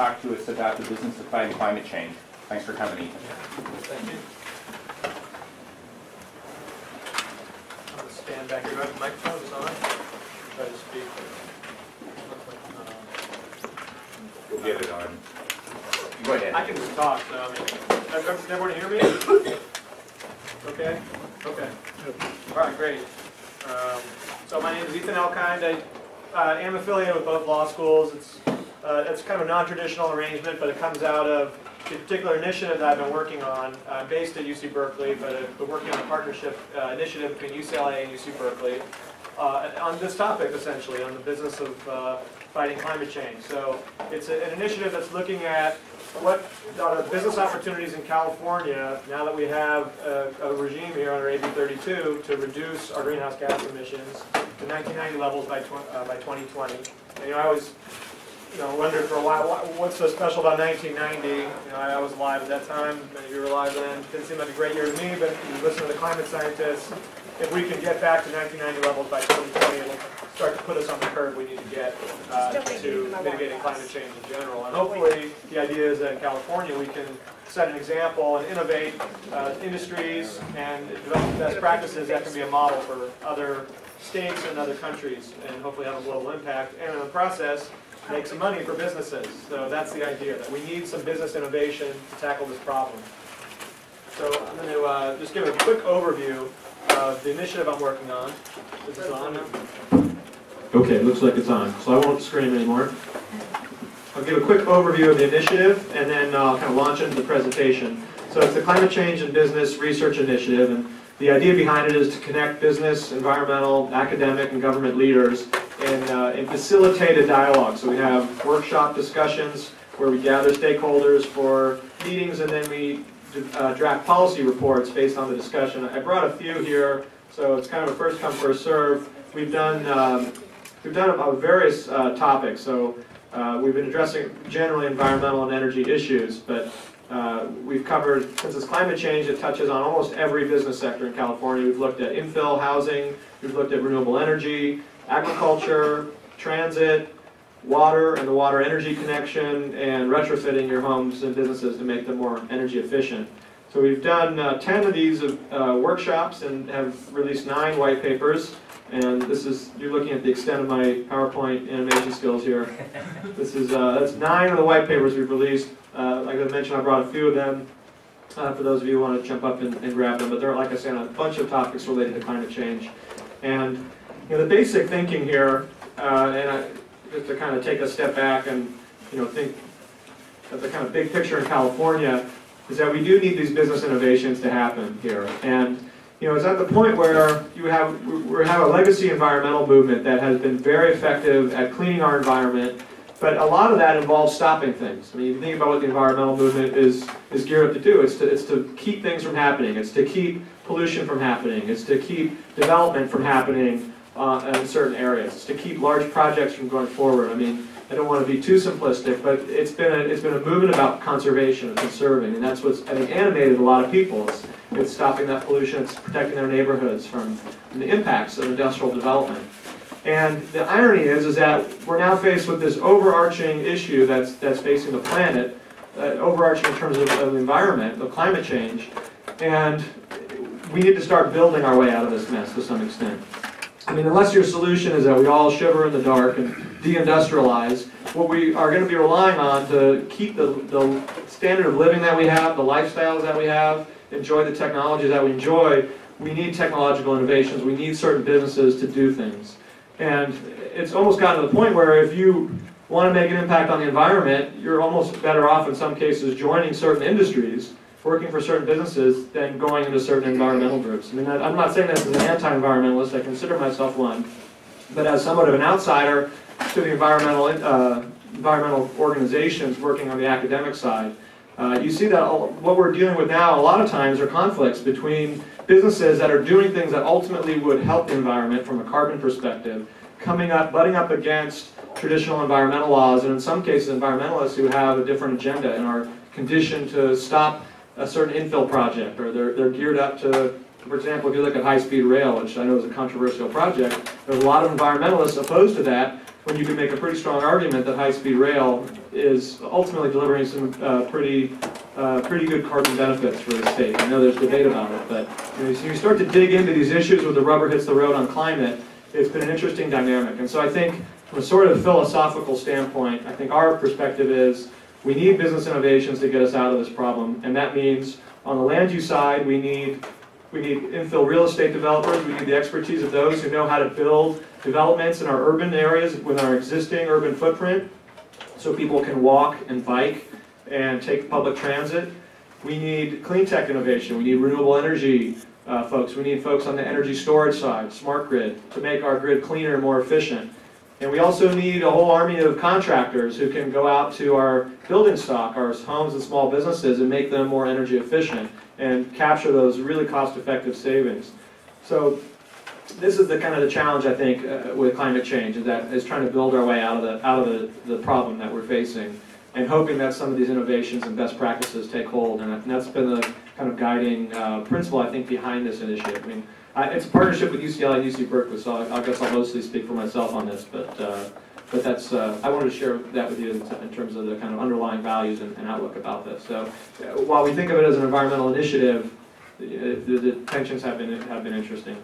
talk to us about the business of fighting climate change. Thanks for coming, Ethan. Thank you. I'm going to stand back here. The microphone is on. Try to speak. We'll get it on. Go ahead. I can just talk. So, I mean, everyone hear me? Okay? Okay. All right, great. So my name is Ethan Elkind. I am affiliated with both law schools. It's kind of a non-traditional arrangement, but it comes out of a particular initiative that I've been working on. I'm based at UC Berkeley, but I've been working on a partnership initiative between UCLA and UC Berkeley on this topic, essentially, on the business of fighting climate change. So it's an initiative that's looking at what business opportunities in California, now that we have a regime here under AB 32 to reduce our greenhouse gas emissions to 1990 levels by 2020. And, I always wondered for a while, what's so special about 1990? I was alive at that time, many of you were alive then. Didn't seem like a great year to me, but you listen to the climate scientists, if we can get back to 1990 levels by 2020, it'll start to put us on the curve we need to get to mitigating climate change in general. And hopefully, the idea is that in California we can set an example and innovate industries and develop best practices that can be a model for other states and other countries, and hopefully have a global impact, and in the process, make some money for businesses. So that's the idea, that we need some business innovation to tackle this problem. So I'm going to just give a quick overview of the initiative I'm working on. Is this on now? Okay, it looks like it's on. So I won't scream anymore. I'll give a quick overview of the initiative, and then I'll kind of launch into the presentation. So it's the Climate Change and Business Research Initiative, and the idea behind it is to connect business, environmental, academic, and government leaders in facilitated dialogue. So we have workshop discussions where we gather stakeholders for meetings, and then we draft policy reports based on the discussion. I brought a few here, so it's kind of a first come, first serve. We've done about various topics. So we've been addressing generally environmental and energy issues, but we've covered, since it's climate change, it touches on almost every business sector in California. We've looked at infill housing, we've looked at renewable energy, agriculture, transit, water and the water energy connection, and retrofitting your homes and businesses to make them more energy efficient. So we've done 10 of these workshops and have released 9 white papers. And this is, you're looking at the extent of my PowerPoint animation skills here. This is, that's 9 of the white papers we've released. Like I mentioned, I brought a few of them for those of you who want to jump up and grab them. But they're, like I said, a bunch of topics related to climate change. And the basic thinking here, just to kind of take a step back and think of the kind of big picture in California, is that we do need these business innovations to happen here. And it's at the point where we have a legacy environmental movement that has been very effective at cleaning our environment, but a lot of that involves stopping things. I mean, if you think about what the environmental movement is geared up to do, it's to keep things from happening, it's to keep pollution from happening, it's to keep development from happening in certain areas, it's to keep large projects from going forward. I mean, I don't want to be too simplistic, but it's been a movement about conservation and conserving, and that's what's, I think, animated a lot of people. It's stopping that pollution, it's protecting their neighborhoods from the impacts of industrial development. And the irony is that we're now faced with this overarching issue that's facing the planet, overarching in terms of the environment, of climate change, and we need to start building our way out of this mess to some extent. I mean, unless your solution is that we all shiver in the dark and deindustrialize, what we are going to be relying on to keep the standard of living that we have, the lifestyles that we have, enjoy the technology that we enjoy, we need technological innovations, we need certain businesses to do things. And it's almost gotten to the point where if you want to make an impact on the environment, you're almost better off in some cases joining certain industries, working for certain businesses, than going into certain environmental groups. I mean, I'm not saying this as an anti-environmentalist, I consider myself one, but as somewhat of an outsider to the environmental organizations working on the academic side, you see that what we're dealing with now a lot of times are conflicts between businesses that are doing things that ultimately would help the environment from a carbon perspective, butting up against traditional environmental laws, and in some cases environmentalists who have a different agenda and are conditioned to stop a certain infill project, or they're geared up to, for example, if you look at high-speed rail, which I know is a controversial project, there's a lot of environmentalists opposed to that when you can make a pretty strong argument that high-speed rail is ultimately delivering some pretty good carbon benefits for the state. I know there's debate about it, but as you start to dig into these issues where the rubber hits the road on climate, it's been an interesting dynamic. And so I think from a sort of philosophical standpoint, I think our perspective is we need business innovations to get us out of this problem, and that means on the land use side, we need infill real estate developers. We need the expertise of those who know how to build developments in our urban areas with our existing urban footprint so people can walk and bike and take public transit. We need clean tech innovation. We need renewable energy folks. We need folks on the energy storage side, smart grid, to make our grid cleaner and more efficient. And we also need a whole army of contractors who can go out to our building stock, our homes and small businesses, and make them more energy efficient and capture those really cost-effective savings. So this is the kind of the challenge, I think, with climate change, is trying to build our way out of the problem that we're facing, and hoping that some of these innovations and best practices take hold. And that's been the kind of guiding principle, I think, behind this initiative. I mean, it's a partnership with UCLA and UC Berkeley, so I guess I'll mostly speak for myself on this, but that's, I wanted to share that with you in terms of the kind of underlying values and outlook about this. So while we think of it as an environmental initiative, the tensions have been interesting.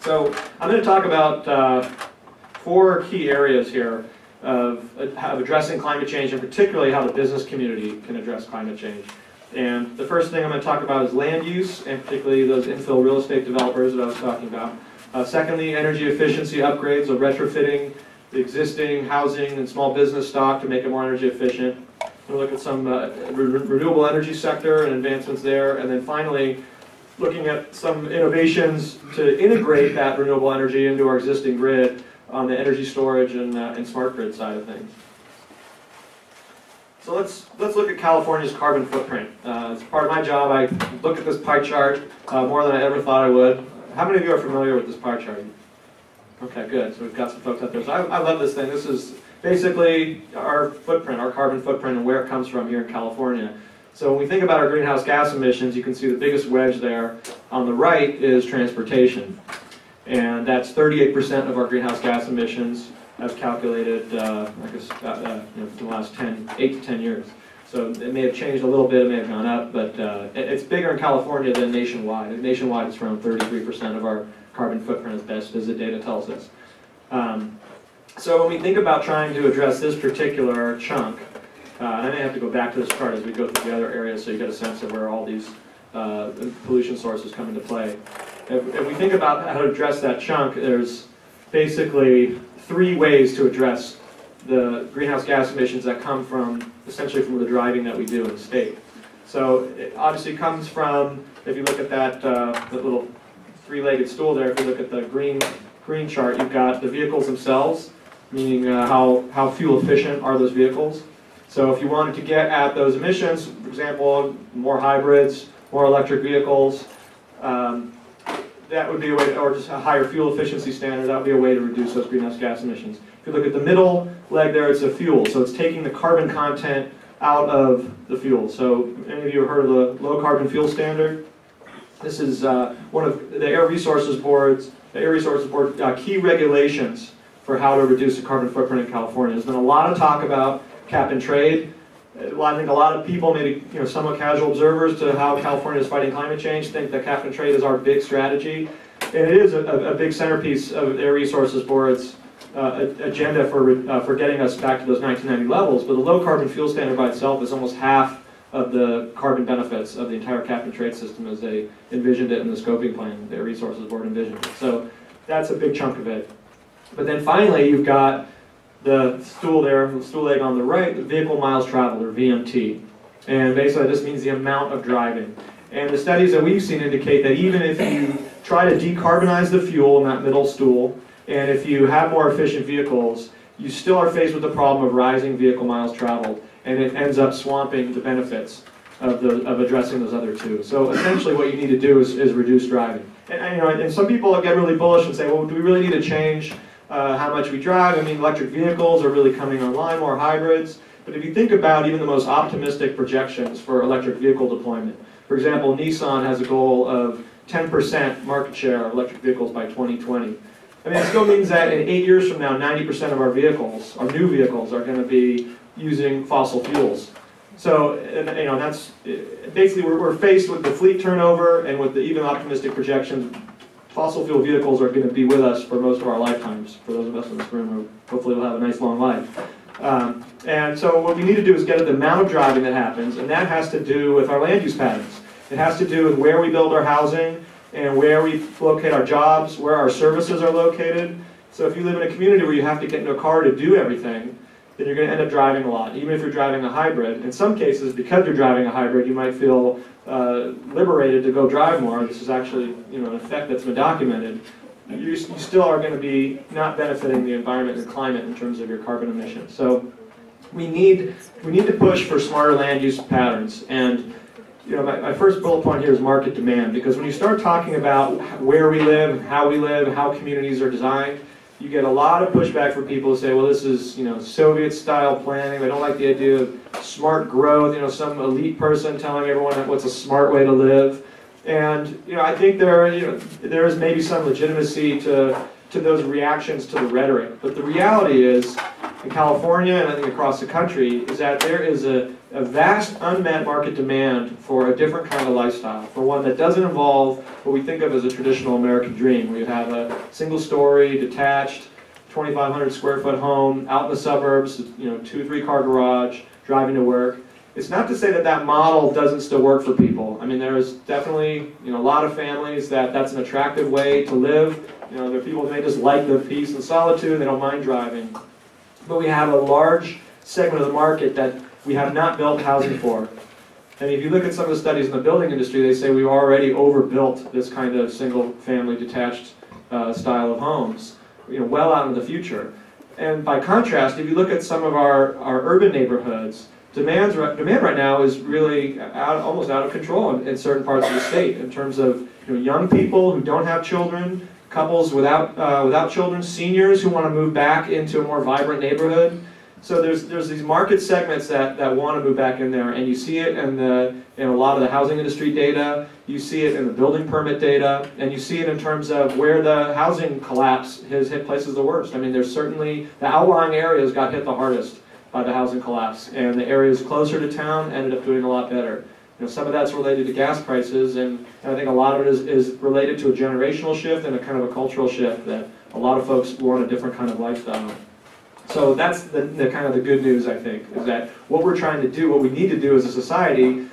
So I'm going to talk about 4 key areas here of addressing climate change, and particularly how the business community can address climate change. And the first thing I'm going to talk about is land use, and particularly those infill real estate developers that I was talking about. Secondly, energy efficiency upgrades, so retrofitting the existing housing and small business stock to make it more energy efficient. We'll look at some renewable energy sector and advancements there. And then finally, looking at some innovations to integrate that renewable energy into our existing grid on the energy storage and smart grid side of things. So let's look at California's carbon footprint. As part of my job, I look at this pie chart more than I ever thought I would. How many of you are familiar with this pie chart? Okay, good. So we've got some folks out there. So I love this thing. This is basically our footprint, our carbon footprint, and where it comes from here in California. So when we think about our greenhouse gas emissions, you can see the biggest wedge there on the right is transportation. And that's 38% of our greenhouse gas emissions as calculated, I guess, in the last 8 to 10 years. So it may have changed a little bit, it may have gone up, but it's bigger in California than nationwide. Nationwide, it's around 33% of our carbon footprint as best as the data tells us. So when we think about trying to address this particular chunk, and I may have to go back to this chart as we go through the other areas so you get a sense of where all these pollution sources come into play. If we think about how to address that chunk, there's basically 3 ways to address the greenhouse gas emissions that come from, essentially from the driving that we do in the state. So it obviously comes from, if you look at that little 3-legged stool there, if you look at the green chart, you've got the vehicles themselves, meaning how fuel efficient are those vehicles. So if you wanted to get at those emissions, for example, more hybrids, more electric vehicles, that would be a way, or just a higher fuel efficiency standard, that would be a way to reduce those greenhouse gas emissions. If you look at the middle leg there, it's a fuel. So it's taking the carbon content out of the fuel. So any of you have heard of the low carbon fuel standard? This is one of the Air Resources Board key regulations for how to reduce the carbon footprint in California. There's been a lot of talk about cap and trade. I think a lot of people, maybe somewhat casual observers to how California is fighting climate change, think that cap and trade is our big strategy. And it is a big centerpiece of Air Resources Board's agenda for getting us back to those 1990 levels. But the low carbon fuel standard by itself is almost half of the carbon benefits of the entire cap and trade system as they envisioned it in the scoping plan. The Air Resources Board envisioned it. So that's a big chunk of it. But then finally, you've got the stool there, the stool leg on the right, the vehicle miles traveled, or VMT. And basically this means the amount of driving. And the studies that we've seen indicate that even if you try to decarbonize the fuel in that middle stool, and if you have more efficient vehicles, you still are faced with the problem of rising vehicle miles traveled, and it ends up swamping the benefits of addressing those other 2. So essentially what you need to do is reduce driving. And some people get really bullish and say, well, do we really need to change how much we drive? I mean, electric vehicles are really coming online, more hybrids. But if you think about even the most optimistic projections for electric vehicle deployment, for example, Nissan has a goal of 10% market share of electric vehicles by 2020. I mean, it still means that in 8 years from now, 90% of our vehicles, our new vehicles, are going to be using fossil fuels. So, that's basically we're faced with the fleet turnover and with the even optimistic projections. Fossil fuel vehicles are going to be with us for most of our lifetimes. For those of us in this room who hopefully will have a nice long life. And so what we need to do is get at the amount of driving that happens, and that has to do with our land use patterns. It has to do with where we build our housing and where we locate our jobs, where our services are located. So if you live in a community where you have to get into a car to do everything, then you're going to end up driving a lot, even if you're driving a hybrid. In some cases, because you're driving a hybrid, you might feel liberated to go drive more. This is actually an effect that's been documented. You still are going to be not benefiting the environment and climate in terms of your carbon emissions. So we need to push for smarter land use patterns. And my first bullet point here is market demand, because when you start talking about where we live, how communities are designed, you get a lot of pushback from people who say, well, this is Soviet-style planning. They don't like the idea of smart growth. Some elite person telling everyone what's a smart way to live. And I think there is maybe some legitimacy to those reactions to the rhetoric. But the reality is, in California and I think across the country, is that there is a vast unmet market demand for a different kind of lifestyle, for one that doesn't involve what we think of as a traditional American dream, where you have a single-story, detached, 2,500 square foot home out in the suburbs, 2-3 car garage, driving to work. It's not to say that that model doesn't still work for people. I mean, there's definitely a lot of families that's an attractive way to live. There are people who may just like the peace and solitude, they don't mind driving. But we have a large segment of the market that we have not built housing for. And if you look at some of the studies in the building industry, they say we've already overbuilt this kind of single-family detached style of homes, well out into the future. And by contrast, if you look at some of our urban neighborhoods, demand right now is really almost out of control in certain parts of the state in terms of young people who don't have children, couples without children, seniors who want to move back into a more vibrant neighborhood. So there's these market segments that want to move back in there, and you see it in a lot of the housing industry data, you see it in the building permit data, and you see it in terms of where the housing collapse has hit places the worst. I mean, there's certainly, the outlying areas got hit the hardest by the housing collapse, and the areas closer to town ended up doing a lot better. Some of that's related to gas prices, and I think a lot of it is related to a generational shift and a kind of a cultural shift that a lot of folks want a different kind of lifestyle. So that's the kind of the good news, I think, is that what we're trying to do, what we need to do as a society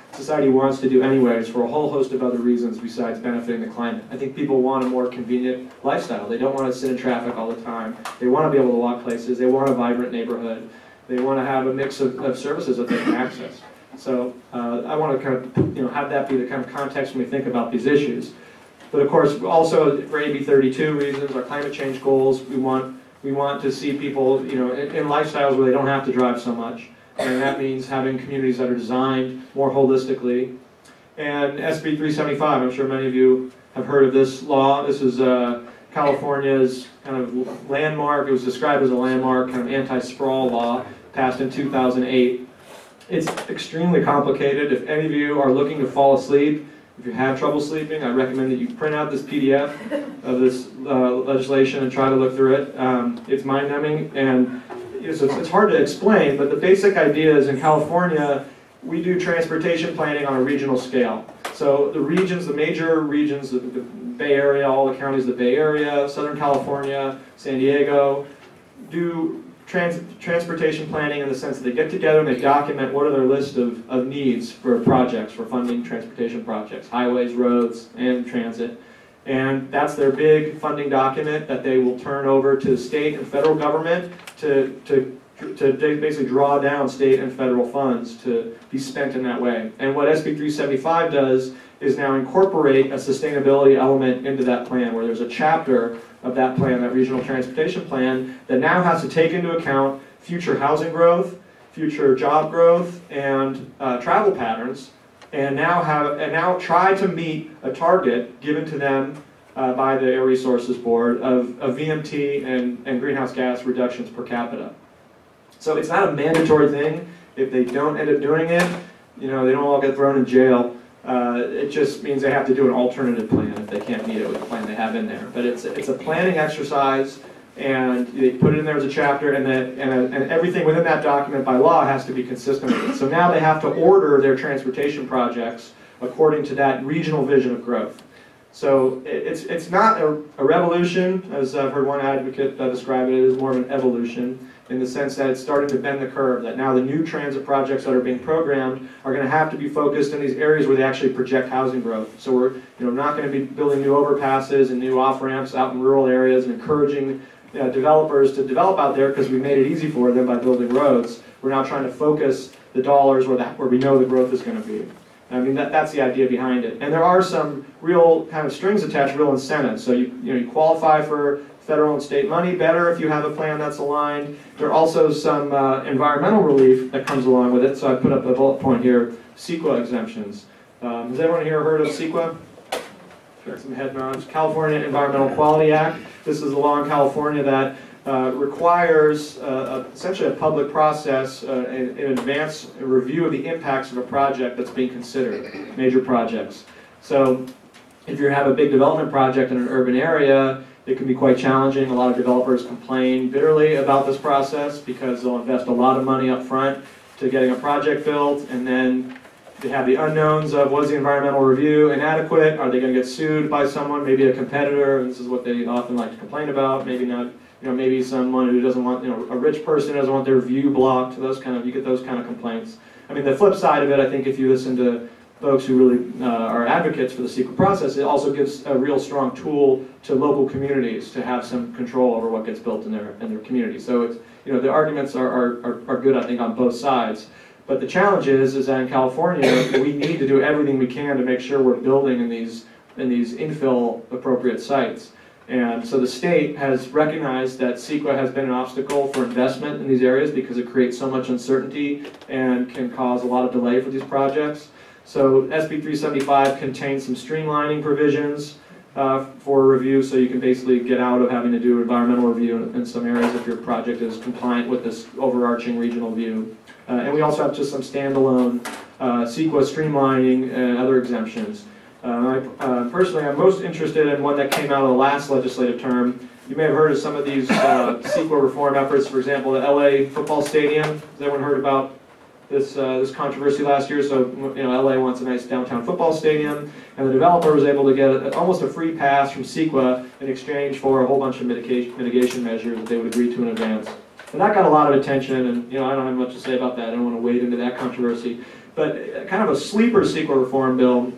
wants to do anyways for a whole host of other reasons besides benefiting the climate. I think people want a more convenient lifestyle. They don't want to sit in traffic all the time. They want to be able to walk places. They want a vibrant neighborhood. They want to have a mix of services that they can access. So I want to kind of have that be the kind of context when we think about these issues. But of course, also for AB 32 reasons, our climate change goals, we want to see people in lifestyles where they don't have to drive so much. And that means having communities that are designed more holistically. And SB 375, I'm sure many of you have heard of this law. This is California's kind of landmark. It was described as a landmark kind of anti-sprawl law passed in 2008. It's extremely complicated. If any of you are looking to fall asleep, if you have trouble sleeping, I recommend that you print out this PDF of this legislation and try to look through it. It's mind-numbing, and it's hard to explain, but the basic idea is in California, we do transportation planning on a regional scale. So the regions, the major regions, the Bay Area, all the counties of the Bay Area, Southern California, San Diego, do transportation planning in the sense that they get together and they document what are their list of needs for projects, for funding transportation projects, highways, roads, and transit. And that's their big funding document that they will turn over to state and federal government to basically draw down state and federal funds to be spent in that way. And what SB 375 does is now incorporate a sustainability element into that plan, where there's a chapter of that plan, that regional transportation plan, that now has to take into account future housing growth, future job growth, and travel patterns, and now try to meet a target given to them by the Air Resources Board of VMT and greenhouse gas reductions per capita. So it's not a mandatory thing. If they don't end up doing it, they don't all get thrown in jail. It just means they have to do an alternative plan if they can't meet it with the plan they have in there. But it's a planning exercise, and they put it in there as a chapter, and everything within that document by law has to be consistent with it. So now they have to order their transportation projects according to that regional vision of growth. So it's not a revolution, as I've heard one advocate describe it. It is more of an evolution, in the sense that it's starting to bend the curve, that now the new transit projects that are being programmed are going to have to be focused in these areas where they actually project housing growth. So we're not going to be building new overpasses and new off-ramps out in rural areas and encouraging developers to develop out there because we made it easy for them by building roads. We're now trying to focus the dollars where we know the growth is going to be. I mean, that's the idea behind it. And there are some real kind of strings attached, real incentives. So you qualify for federal and state money better if you have a plan that's aligned. There are also some environmental relief that comes along with it. So I put up a bullet point here, Sequa exemptions. Has everyone here heard of Sequa? Got some head nods. California Environmental Quality Act. This is a law in California that requires essentially a public process, an advance review of the impacts of a project that's being considered, major projects. So if you have a big development project in an urban area, it can be quite challenging. A lot of developers complain bitterly about this process because they'll invest a lot of money up front to getting a project built, and then they have the unknowns of, was the environmental review inadequate? Are they going to get sued by someone, maybe a competitor? And this is what they often like to complain about. Maybe not. Maybe someone who doesn't want, a rich person doesn't want their view blocked. You get those kind of complaints. I mean, the flip side of it, I think, if you listen to folks who really are advocates for the Sequa process, it also gives a real strong tool to local communities to have some control over what gets built in their community. So it's, the arguments are good, I think, on both sides. But the challenge is that in California, we need to do everything we can to make sure we're building in these infill appropriate sites. And so the state has recognized that Sequa has been an obstacle for investment in these areas because it creates so much uncertainty and can cause a lot of delay for these projects. So SB 375 contains some streamlining provisions for review, so you can basically get out of having to do environmental review in some areas if your project is compliant with this overarching regional view. And we also have just some standalone Sequa streamlining and other exemptions. Personally, I'm most interested in one that came out of the last legislative term. You may have heard of some of these Sequa reform efforts. For example, the LA football stadium. Has anyone heard about this controversy last year? So, LA wants a nice downtown football stadium, and the developer was able to get almost a free pass from Sequa in exchange for a whole bunch of mitigation measures that they would agree to in advance. And that got a lot of attention, and I don't have much to say about that. I don't want to wade into that controversy. But kind of a sleeper Sequa reform bill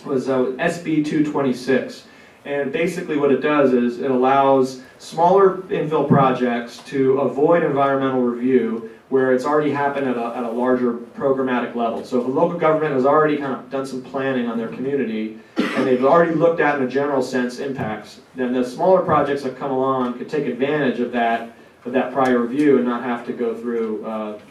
was SB 226. And basically what it does is it allows smaller infill projects to avoid environmental review where it's already happened at a larger programmatic level. So if a local government has already kind of done some planning on their community and they've already looked at, in a general sense, impacts, then the smaller projects that come along could take advantage of that prior review and not have to go through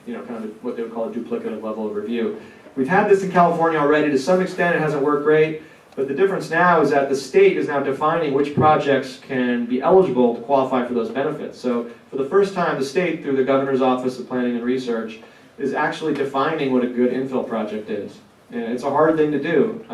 kind of what they would call a duplicative level of review. We've had this in California already. To some extent, it hasn't worked great. But the difference now is that the state is now defining which projects can be eligible to qualify for those benefits. So for the first time, the state, through the Governor's Office of Planning and Research, is actually defining what a good infill project is. And it's a hard thing to do.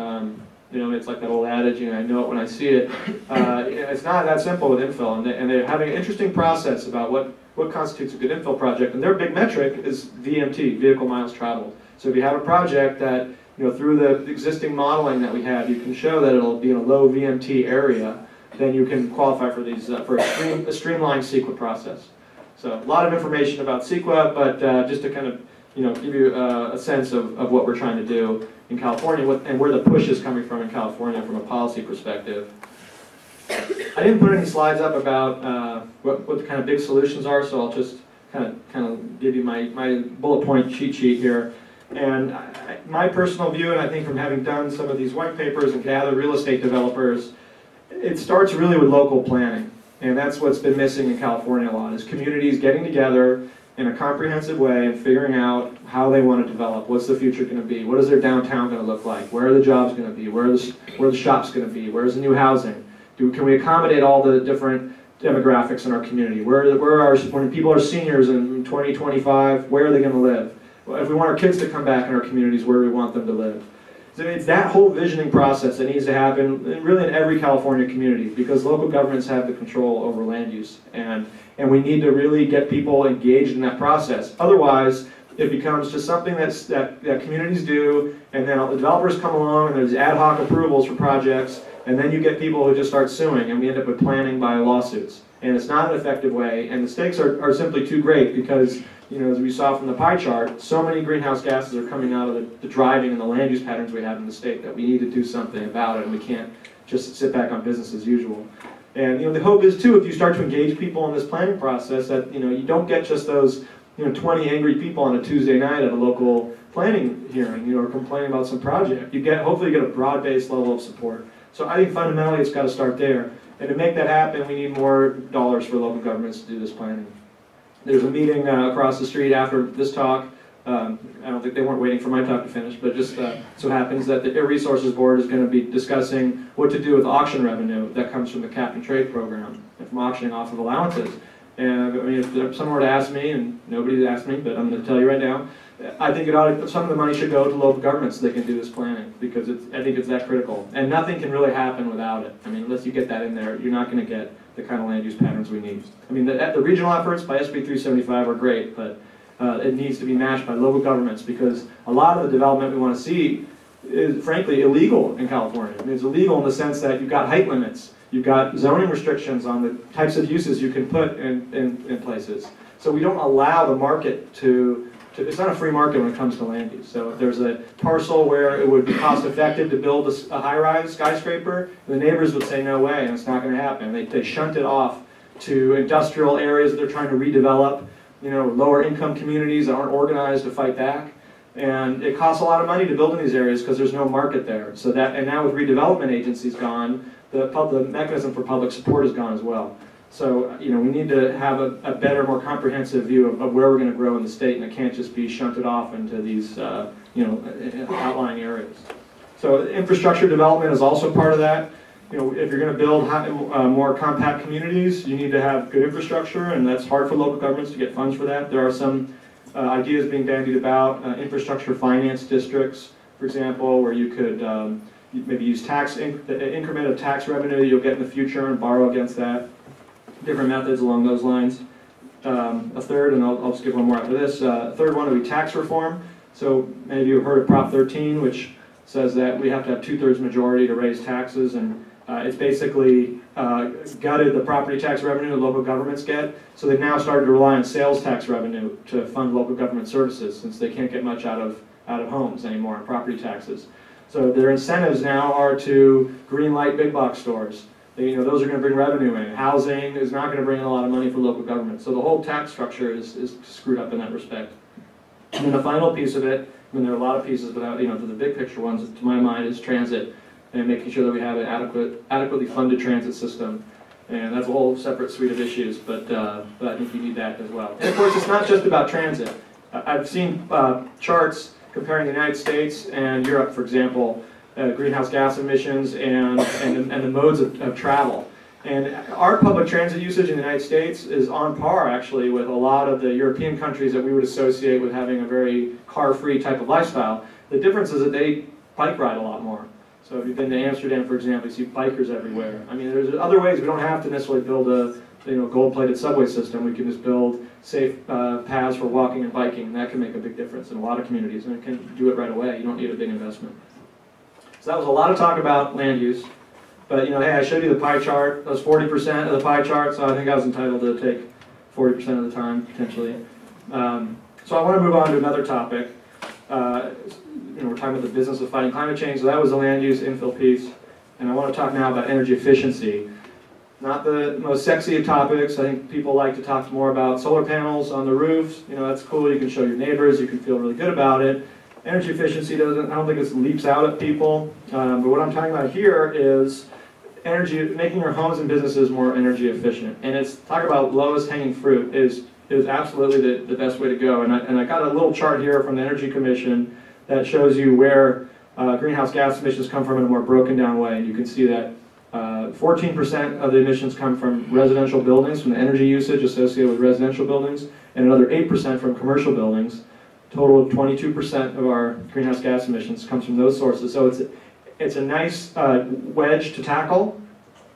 It's like that old adage, I know it when I see it. It's not that simple with infill. And they're having an interesting process about what constitutes a good infill project. And their big metric is VMT, vehicle miles traveled. So if you have a project that, through the existing modeling that we have, you can show that it'll be in a low VMT area, then you can qualify for these for a streamlined Sequa process. So a lot of information about Sequa, but just to kind of give you a sense of what we're trying to do in California and where the push is coming from in California from a policy perspective. I didn't put any slides up about what the kind of big solutions are, so I'll just kind of give you my bullet point cheat sheet here. And my personal view, and I think from having done some of these white papers and gathered real estate developers, it starts really with local planning. And that's what's been missing in California a lot, is communities getting together in a comprehensive way and figuring out how they want to develop. What's the future going to be? What is their downtown going to look like? Where are the jobs going to be? Where are the shops going to be? Where's the new housing? Can we accommodate all the different demographics in our community? When people are seniors in 2025, where are they going to live? If we want our kids to come back in our communities, where do we want them to live? So it's that whole visioning process that needs to happen really in every California community, because local governments have the control over land use, and we need to really get people engaged in that process. Otherwise, it becomes just something that communities do, and then the developers come along and there's ad hoc approvals for projects, and then you get people who just start suing, and we end up with planning by lawsuits. And it's not an effective way, and the stakes are simply too great because, you know, as we saw from the pie chart, so many greenhouse gases are coming out of the driving and the land use patterns we have in the state that we need to do something about it, and we can't just sit back on business as usual. And, you know, the hope is too, if you start to engage people in this planning process, that, you know, you don't get just those, you know, 20 angry people on a Tuesday night at a local planning hearing, you know, or complaining about some project. Hopefully you get a broad-based level of support. So I think fundamentally it's got to start there. And to make that happen, we need more dollars for local governments to do this planning. There's a meeting across the street after this talk. I don't think they weren't waiting for my talk to finish, but just so happens that the Air Resources Board is going to be discussing what to do with auction revenue that comes from the cap and trade program and from auctioning off of allowances. And I mean, if someone were to ask me, and nobody's asked me, but I'm going to tell you right now, I think some of the money should go to local governments so they can do this planning, because I think it's that critical. And nothing can really happen without it. I mean, unless you get that in there, you're not going to get the kind of land use patterns we need. I mean, the regional efforts by SB 375 are great, but it needs to be matched by local governments, because a lot of the development we want to see is frankly illegal in California. I mean, it's illegal in the sense that you've got height limits, you've got zoning restrictions on the types of uses you can put in places. So we don't allow the market to, it's not a free market when it comes to land use. So if there's a parcel where it would be cost effective to build a high-rise skyscraper, the neighbors would say no way, and it's not going to happen. They shunt it off to industrial areas that they're trying to redevelop, you know, lower income communities that aren't organized to fight back. And it costs a lot of money to build in these areas because there's no market there. So that, and now with redevelopment agencies gone, the mechanism for public support is gone as well. So, you know, we need to have a better, more comprehensive view of where we're going to grow in the state, and it can't just be shunted off into these, you know, outlying areas. So infrastructure development is also part of that. You know, if you're going to build more compact communities, you need to have good infrastructure, and that's hard for local governments to get funds for that. There are some ideas being bandied about, infrastructure finance districts, for example, where you could maybe use the increment of tax revenue that you'll get in the future and borrow against that. Different methods along those lines. A third, and I'll just give one more after this, third one would be tax reform. So many of you have heard of Prop 13, which says that we have to have 2/3 majority to raise taxes, and it's basically gutted the property tax revenue that local governments get. So they've now started to rely on sales tax revenue to fund local government services, since they can't get much out of homes anymore on property taxes. So their incentives now are to green light big box stores. You know, those are going to bring revenue in. Housing is not going to bring in a lot of money for local government. So the whole tax structure is screwed up in that respect. And then the final piece of it, I mean, there are a lot of pieces, but you know, the big picture ones, to my mind, is transit, and making sure that we have an adequately funded transit system. And that's a whole separate suite of issues, but I think you need that as well. And of course, it's not just about transit. I've seen charts comparing the United States and Europe, for example, greenhouse gas emissions and the modes of travel. And our public transit usage in the United States is on par, actually, with a lot of the European countries that we would associate with having a very car-free type of lifestyle. The difference is that they bike ride a lot more. So if you've been to Amsterdam, for example, you see bikers everywhere. I mean, there's other ways. We don't have to necessarily build a gold-plated subway system. We can just build safe paths for walking and biking, and that can make a big difference in a lot of communities, and it can do it right away. You don't need a big investment. So that was a lot of talk about land use. But, you know, hey, I showed you the pie chart. That was 40% of the pie chart, so I think I was entitled to take 40% of the time, potentially. So I want to move on to another topic. You know, we're talking about the business of fighting climate change, so that was the land use infill piece. And I want to talk now about energy efficiency. Not the most sexy of topics. I think people like to talk more about solar panels on the roofs. You know, that's cool. You can show your neighbors. You can feel really good about it. Energy efficiency I don't think it leaps out at people. But what I'm talking about here is making your homes and businesses more energy efficient. And it's talk about lowest hanging fruit is absolutely the best way to go. And I got a little chart here from the Energy Commission that shows you where greenhouse gas emissions come from in a more broken down way. And you can see that 14% of the emissions come from residential buildings, from the energy usage associated with residential buildings, and another 8% from commercial buildings. Total of 22% of our greenhouse gas emissions comes from those sources. So it's a nice wedge to tackle,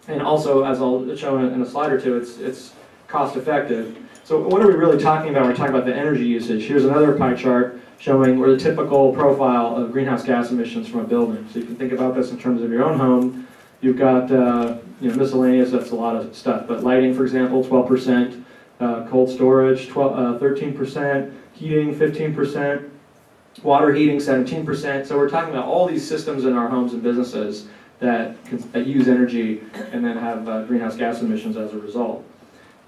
and also, as I'll show in a slide or two, it's cost effective. So what are we really talking about when we're talking about the energy usage? Here's another pie chart showing where the typical profile of greenhouse gas emissions from a building. So you can think about this in terms of your own home. You've got miscellaneous, that's a lot of stuff, but lighting, for example, 12%, cold storage, 13%, heating, 15%, water heating, 17%. So we're talking about all these systems in our homes and businesses that use energy and then have greenhouse gas emissions as a result.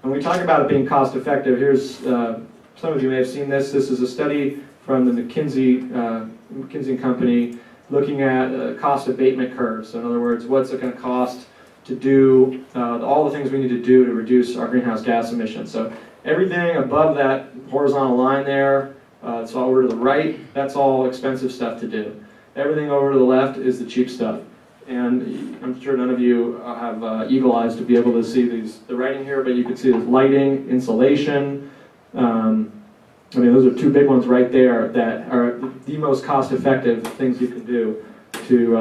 When we talk about it being cost effective, here's, some of you may have seen this. This is a study from the McKinsey Company looking at cost abatement curves. So in other words, what's it going to cost to do all the things we need to do to reduce our greenhouse gas emissions. So everything above that horizontal line there, it's all over to the right, that's all expensive stuff to do. Everything over to the left is the cheap stuff. And I'm sure none of you have eagle eyes to be able to see the writing here, but you can see there's lighting, insulation. I mean, those are two big ones right there that are the most cost-effective things you can do to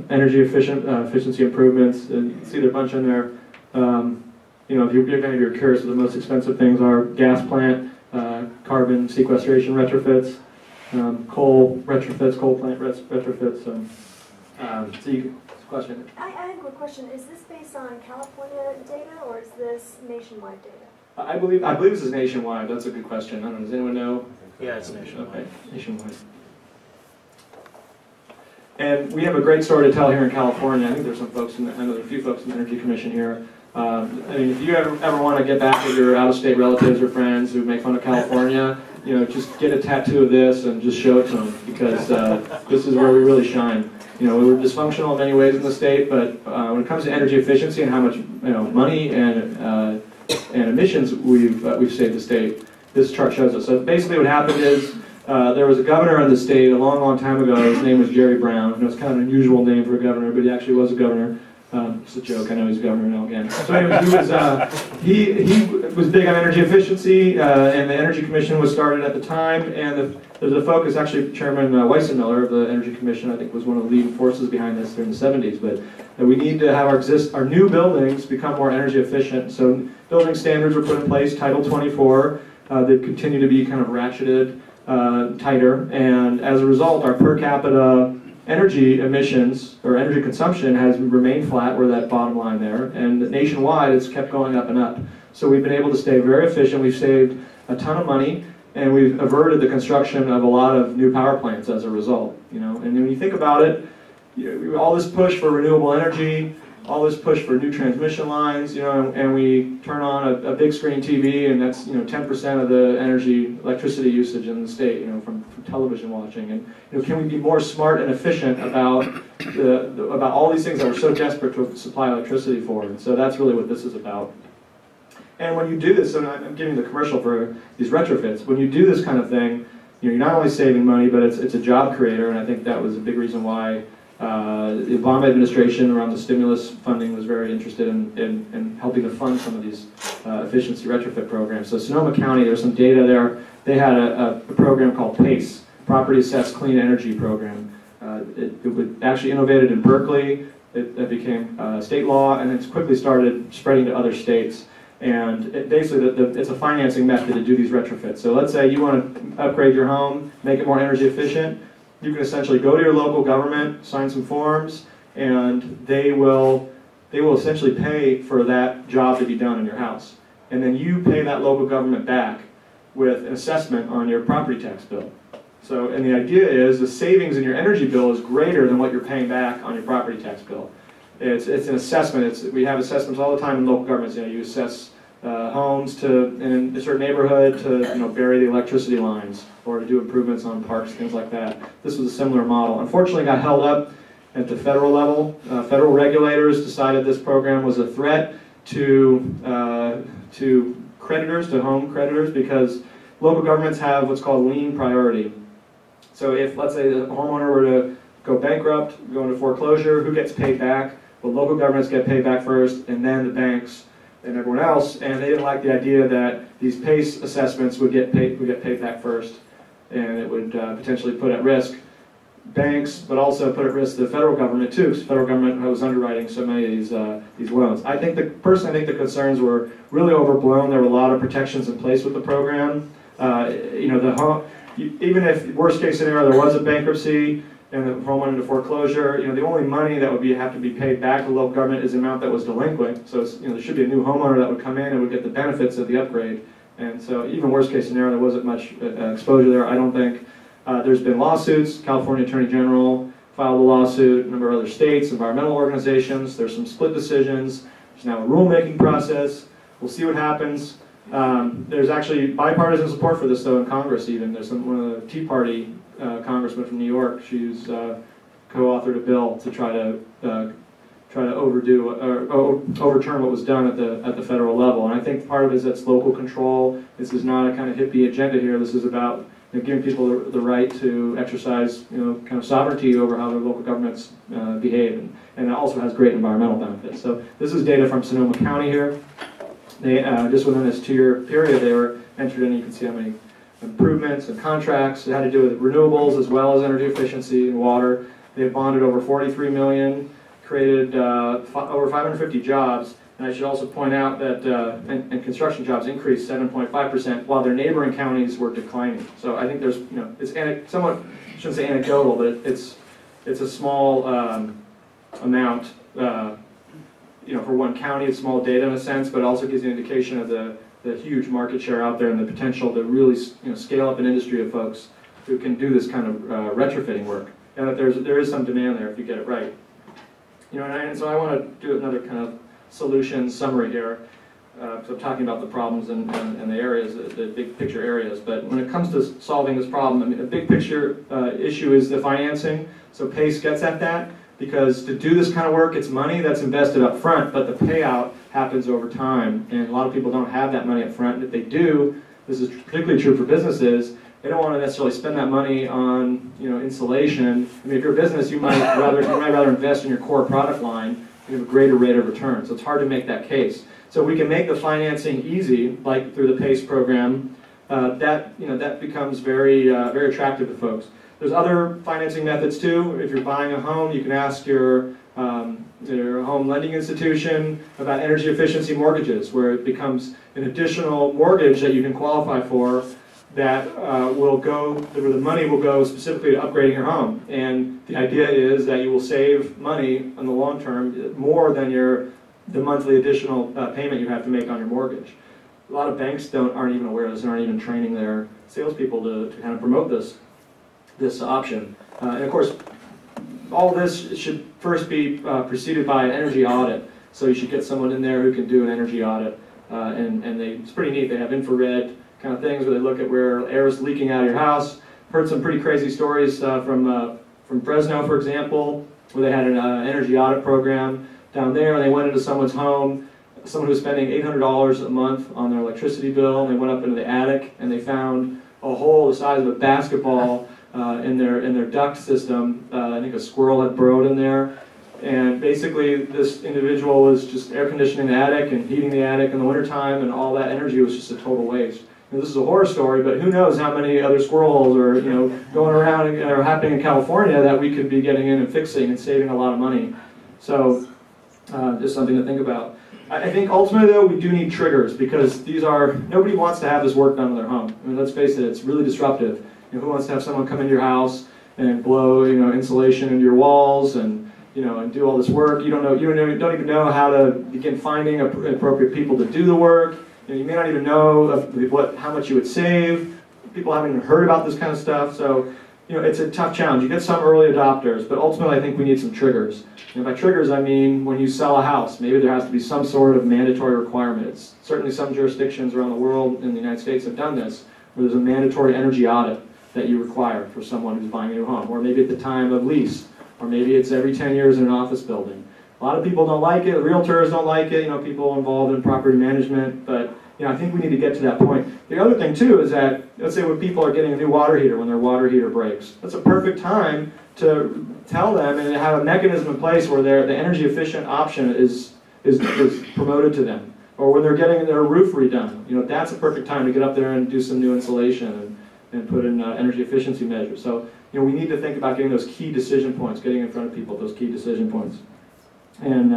energy efficiency improvements. And you can see there a bunch in there. You know, if you're curious what the most expensive things are, gas plant, carbon sequestration retrofits, coal retrofits, coal plant retrofits. So you can, question. I have a question. Is this based on California data or is this nationwide data? I believe this is nationwide. That's a good question. I don't know. Does anyone know? Yeah, it's nationwide. Okay, nationwide. And we have a great story to tell here in California. I think there's some folks I know there's a few folks in the Energy Commission here. I mean, if you ever want to get back with your out-of-state relatives or friends who make fun of California, you know, just get a tattoo of this and just show it to them, because this is where we really shine. You know, we were dysfunctional in many ways in the state, but when it comes to energy efficiency and how much money and emissions we've saved the state, this chart shows us. So basically, what happened is there was a governor in the state a long, long time ago. His name was Jerry Brown. And it was kind of an unusual name for a governor, but he actually was a governor. It's a joke. I know he's a governor now again. So anyway, he was big on energy efficiency, and the Energy Commission was started at the time, and there's a focus. Actually, Chairman Weissenmiller of the Energy Commission, I think, was one of the leading forces behind this during the 70s. But we need to have our new buildings become more energy efficient. So building standards were put in place. Title 24. They've continued to be kind of ratcheted tighter, and as a result, our per capita energy emissions or energy consumption has remained flat. We're that bottom line there, and nationwide it's kept going up and up. So we've been able to stay very efficient. We've saved a ton of money, and we've averted the construction of a lot of new power plants as a result. You know, and when you think about it, all this push for renewable energy, all this push for new transmission lines, you know, and we turn on a big screen TV, and that's 10% of the electricity usage in the state, from television watching. And can we be more smart and efficient about about all these things that we're so desperate to supply electricity for? And so that's really what this is about. And when you do this, and I'm giving the commercial for these retrofits, when you do this kind of thing, you're not only saving money, but it's a job creator, and I think that was a big reason why the Obama administration around the stimulus funding was very interested in helping to fund some of these efficiency retrofit programs. So Sonoma County, there's some data there. They had a program called PACE, Property Assessed Clean Energy Program. It was actually innovated in Berkeley. It became state law, and it's quickly started spreading to other states. And basically, it's a financing method to do these retrofits. So let's say you want to upgrade your home, make it more energy efficient. You can essentially go to your local government, sign some forms, and they will essentially pay for that job to be done in your house. And then you pay that local government back with an assessment on your property tax bill. So, and the idea is the savings in your energy bill is greater than what you're paying back on your property tax bill. It's an assessment. We have assessments all the time in local governments. You assess homes in a certain neighborhood to bury the electricity lines or to do improvements on parks, things like that. This was a similar model. Unfortunately, it got held up at the federal level. Federal regulators decided this program was a threat to creditors, to home creditors, because local governments have what's called lien priority. So if, let's say, the homeowner were to go bankrupt, go into foreclosure, who gets paid back? Well, local governments get paid back first, and then the banks and everyone else. And they didn't like the idea that these PACE assessments would get paid back first. and it would potentially put at risk banks, but also put at risk the federal government too, because the federal government was underwriting so many of these loans. Personally, I think the concerns were really overblown. There were a lot of protections in place with the program. Even if worst case scenario there was a bankruptcy and the home went into foreclosure, the only money that would have to be paid back to the local government is the amount that was delinquent. So there should be a new homeowner that would come in and would get the benefits of the upgrade. And so even worst case scenario, there wasn't much exposure there, I don't think. There's been lawsuits. California Attorney General filed a lawsuit, a number of other states, environmental organizations. There's some split decisions. There's now a rulemaking process. We'll see what happens. There's actually bipartisan support for this, though, in Congress even. There's one of the Tea Party congressmen from New York. She's co-authored a bill to try to overturn what was done at the federal level. And I think part of it is that's local control. This is not a kind of hippie agenda here. This is about giving people the right to exercise, kind of sovereignty over how their local governments behave, and it also has great environmental benefits. So this is data from Sonoma County here. They just within this 2-year period, they were entered in. You can see how many improvements and contracts. It had to do with renewables as well as energy efficiency and water. They bonded over $43 million, created over 550 jobs. And I should also point out that and construction jobs increased 7.5%, while their neighboring counties were declining. So I think there's, it's somewhat, I shouldn't say anecdotal, but it's a small amount. For one county, it's small data in a sense, but it also gives you an indication of the huge market share out there and the potential to really, scale up an industry of folks who can do this kind of retrofitting work. And that there is some demand there if you get it right. And so I want to do another kind of solution summary here. So I'm talking about the problems and the areas, the big picture areas. But when it comes to solving this problem, a big picture issue is the financing. So PACE gets at that, because to do this kind of work, it's money that's invested up front, but the payout happens over time. And a lot of people don't have that money up front. And if they do, this is particularly true for businesses, they don't want to necessarily spend that money on insulation. I mean, if you're a business, you might rather invest in your core product line. You have a greater rate of return. So it's hard to make that case. So we can make the financing easy, like through the PACE program. That becomes very attractive to folks. There's other financing methods too. If you're buying a home, you can ask your home lending institution about energy efficiency mortgages, where it becomes an additional mortgage that you can qualify for that where the money will go specifically to upgrading your home. And the idea is that you will save money in the long term more than the monthly additional payment you have to make on your mortgage. A lot of banks aren't even aware of this and aren't even training their salespeople to kind of promote this option. And of course, all this should first be preceded by an energy audit. So you should get someone in there who can do an energy audit. It's pretty neat. They have infrared kind of things where they look at where air is leaking out of your house. Heard some pretty crazy stories from Fresno, for example, where they had an energy audit program down there, and they went into someone's home, someone who was spending $800 a month on their electricity bill, and they went up into the attic and they found a hole the size of a basketball in their duct system. I think a squirrel had burrowed in there. And basically this individual was just air conditioning the attic and heating the attic in the wintertime, and all that energy was just a total waste. And this is a horror story, but who knows how many other squirrel holes are going around or happening in California that we could be getting in and fixing and saving a lot of money. So just something to think about. I think ultimately though, we do need triggers, because nobody wants to have this work done in their home. I mean, let's face it, it's really disruptive. Who wants to have someone come into your house and blow insulation into your walls and do all this work? You don't even know how to begin finding appropriate people to do the work. You may not even know how much you would save. People haven't even heard about this kind of stuff. So it's a tough challenge. You get some early adopters, but ultimately I think we need some triggers. By triggers I mean when you sell a house, maybe there has to be some sort of mandatory requirements. Certainly some jurisdictions around the world in the United States have done this, where there's a mandatory energy audit that you require for someone who's buying a new home, or maybe at the time of lease, or maybe it's every 10 years in an office building. A lot of people don't like it, realtors don't like it, people involved in property management, but I think we need to get to that point. The other thing too is that, let's say when people are getting a new water heater, when their water heater breaks, that's a perfect time to tell them and have a mechanism in place where the energy efficient option is promoted to them. Or when they're getting their roof redone, that's a perfect time to get up there and do some new insulation and put in energy efficiency measures. So, we need to think about getting those key decision points, getting in front of people, those key decision points. And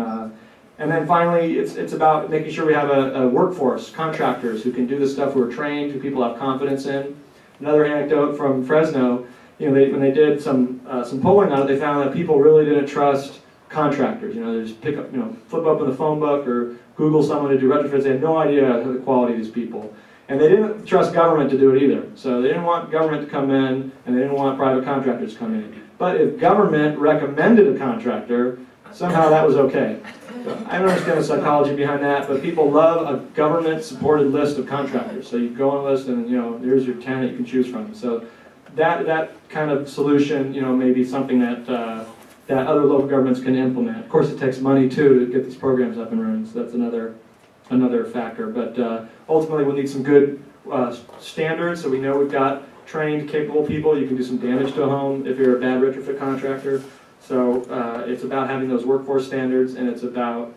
then finally, it's about making sure we have a workforce, contractors who can do this stuff, who are trained, who people have confidence in. Another anecdote from Fresno, when they did some polling on it, they found that people really didn't trust contractors. They just pick up, flip open the phone book or Google someone to do retrofits. They had no idea the quality of these people. And they didn't trust government to do it either. So they didn't want government to come in, and they didn't want private contractors to come in. But if government recommended a contractor, somehow that was okay. So I don't understand the psychology behind that, but people love a government-supported list of contractors. So you go on a list, and here's your 10 that you can choose from. So that kind of solution, may be something that that other local governments can implement. Of course, it takes money too to get these programs up and running. So that's another factor. But ultimately, we'll need some good standards, so we know we've got trained, capable people. You can do some damage to a home if you're a bad retrofit contractor. So it's about having those workforce standards, and it's about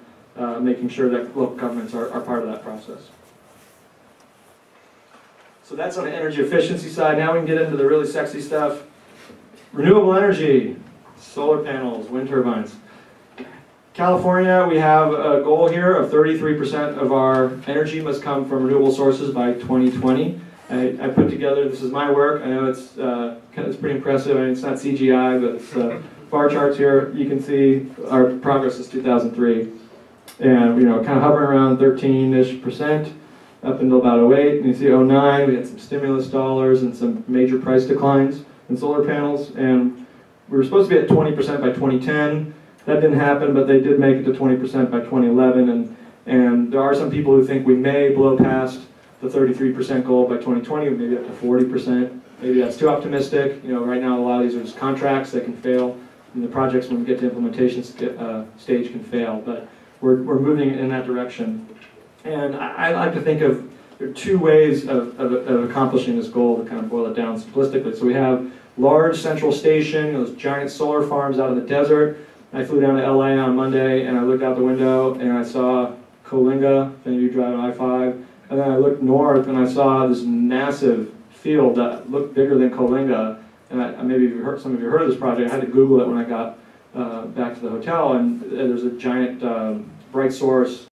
making sure that local governments are part of that process. So that's on the energy efficiency side. Now we can get into the really sexy stuff. Renewable energy, solar panels, wind turbines. California, we have a goal here of 33% of our energy must come from renewable sources by 2020. I put together, this is my work. I know it's pretty impressive. I mean, it's not CGI, but it's bar charts here. You can see our progress since 2003. And, kind of hovering around 13-ish% up until about 08. And you see 09, we had some stimulus dollars and some major price declines in solar panels. And we were supposed to be at 20% by 2010. That didn't happen, but they did make it to 20% by 2011. And there are some people who think we may blow past the 33% goal by 2020, maybe up to 40%. Maybe that's too optimistic. Right now a lot of these are just contracts that can fail. And the projects, when we get to implementation stage, can fail. But we're moving in that direction. And I like to think of, there are two ways of accomplishing this goal, to kind of boil it down simplistically. So we have large central station, those giant solar farms out in the desert. I flew down to LA on Monday, and I looked out the window, and I saw Coalinga, if any of you drive I-5. And then I looked north, and I saw this massive field that looked bigger than Coalinga. And maybe some of you heard of this project. I had to Google it when I got back to the hotel, and there's a giant bright source